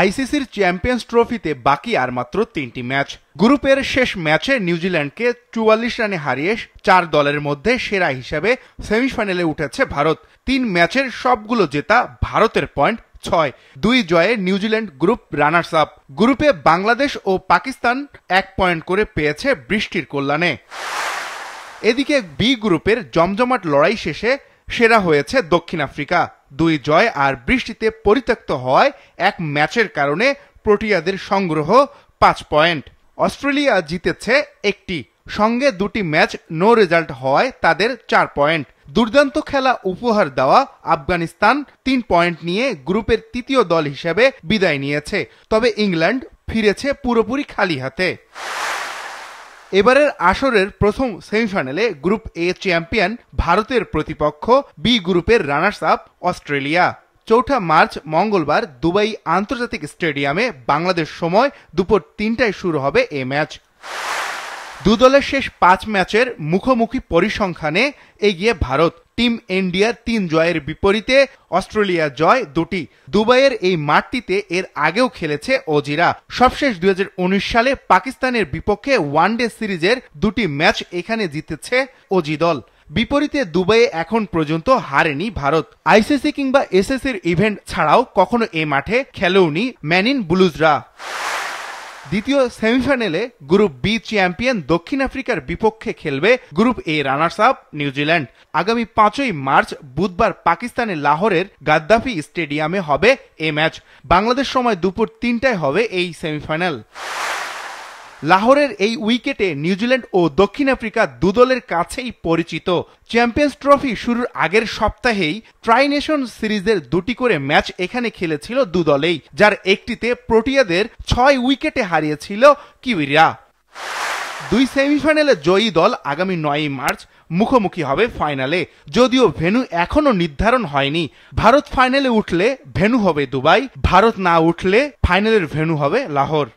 আইসিসির চ্যাম্পিয়ন্স ট্রফিতে বাকি আর মাত্র 3টি ম্যাচ। গ্রুপের শেষ ম্যাচে নিউজিল্যান্ডকে 44 রানে হারিয়ে 4 দলের মধ্যে সেরা হিসেবে সেমিফাইনালে উঠেছে ভারত। 3 ম্যাচের সবগুলো জেতা ভারতের পয়েন্ট 6। 2 জয়ে নিউজিল্যান্ড গ্রুপ রানার্স আপ। গ্রুপে বাংলাদেশ ও পাকিস্তান 1 পয়েন্ট করে পেয়েছে বৃষ্টির কল্যাণে। এদিকে বি গ্রুপের জমজমাট লড়াই শেষে সেরা হয়েছে দক্ষিণ আফ্রিকা। 2 জয় আর বৃষ্টিতে পরিত্যক্ত হওয়ায় 1 ম্যাচের কারণে প্রোটিয়াদের সংগ্রহ 5 পয়েন্ট। অস্ট্রেলিয়া জিতেছে 1টি, সঙ্গে 2টি ম্যাচ নো রেজাল্ট হওয়ায় তাদের 4 পয়েন্ট। দুর্দান্ত খেলা উপহার দেওয়া আফগানিস্তান 3 পয়েন্ট নিয়ে গ্রুপের 3য় দল হিসেবে বিদায় নিয়েছে। তবে ইংল্যান্ড ফিরেছে পুরোপুরি খালি হাতে। এবারের আসরের প্রথম সেমিফাইনালে গ্রুপ এ চ্যাম্পিয়ন ভারতের প্রতিপক্ষ, বি গ্রুপের রানার্স আপ অস্ট্রেলিয়া। 4 মার্চ মঙ্গলবার দুবাই আন্তর্জাতিক স্টেডিয়ামে বাংলাদেশ সময় দুপুর 3টায় শুরু হবে এ ম্যাচ। দু দলের শেষ 5 ম্যাচের মুখোমুখি পরিসংখ্যানে এগিয়ে ভারত। টিম ইন্ডিয়ার 3 জয়ের বিপরীতে অস্ট্রেলিয়া জয় 2টি। দুবাইয়ের এই মাঠটিতে এর আগেও খেলেছে অজিরা। সবশেষ 2019 সালে পাকিস্তানের বিপক্ষে ওয়ানডে সিরিজের 2টি ম্যাচ এখানে জিতেছে অজি দল। বিপরীতে দুবাইয়ে এখন পর্যন্ত হারেনি ভারত। আইসিসি কিংবা এসএসির ইভেন্ট ছাড়াও কখনো এ মাঠে খেলেওনি ম্যানিন ব্লুজরা। দ্বিতীয় সেমিফাইনালে গ্রুপ বি চ্যাম্পিয়ন দক্ষিণ আফ্রিকার বিপক্ষে খেলবে গ্রুপ এ রানার্স আপ নিউজিল্যান্ড। আগামী 5ই মার্চ বুধবার পাকিস্তানের লাহোরের গাদ্দাফি স্টেডিয়ামে হবে এ ম্যাচ। বাংলাদেশ সময় দুপুর 3টায় হবে এই সেমিফাইনাল। লাহোরের এই উইকেটে নিউজিল্যান্ড ও দক্ষিণ আফ্রিকা দুদলের কাছেই পরিচিত। চ্যাম্পিয়ন্স ট্রফি শুরুর আগের সপ্তাহেই ট্রাই নেশন সিরিজের 2টি করে ম্যাচ এখানে খেলেছিল দুদলেই, যার একটিতে প্রোটিয়াদের 6 উইকেটে হারিয়েছিল কিউইরা। 2 সেমিফাইনালে জয়ী দল আগামী 9ই মার্চ মুখোমুখি হবে ফাইনালে। যদিও ভেন্যু এখনো নির্ধারণ হয়নি। ভারত ফাইনালে উঠলে ভেন্যু হবে দুবাই, ভারত না উঠলে ফাইনালের ভেন্যু হবে লাহোর।